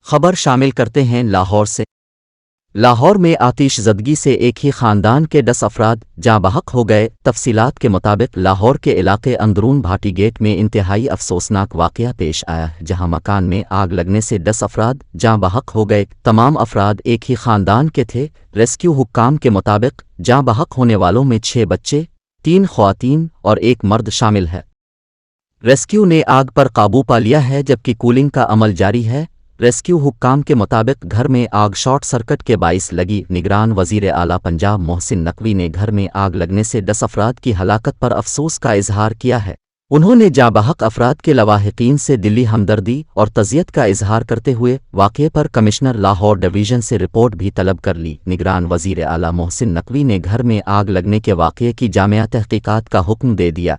خبر شامل کرتے ہیں لاہور سے۔ لاہور میں آتش زدگی سے ایک ہی خاندان کے 10 افراد جاں بحق ہو گئے۔ تفصیلات کے مطابق لاہور کے علاقے اندرون بھاٹی گیٹ میں انتہائی افسوسناک واقعہ پیش آیا جہاں مکان میں آگ لگنے سے 10 افراد جاں بحق ہو گئے۔ تمام افراد ایک ہی خاندان کے تھے۔ ریسکیو حکام کے مطابق جاں بحق ہونے والوں میں 6 بچے، 3 خواتین اور 1 مرد شامل ہے۔ ریسکیو نے آگ پر قابو پا لیا ہے جبکہ کولنگ کا عمل جاری ہے۔ ریسکیو حکام کے مطابق گھر میں آگ شارٹ سرکٹ کے باعث لگی۔ نگران وزیر اعلیٰ پنجاب محسن نقوی نے گھر میں آگ لگنے سے 10 افراد کی ہلاکت پر افسوس کا اظہار کیا ہے۔ انہوں نے جاں بحق افراد کے لواحقین سے دلی ہمدردی اور تعزیت کا اظہار کرتے ہوئے واقعے پر کمشنر لاہور ڈویژن سے رپورٹ بھی طلب کر لی۔ نگران وزیر اعلیٰ محسن نقوی نے گھر میں آگ لگنے کے واقعے کی جامع تحقیقات کا حکم دے دیا۔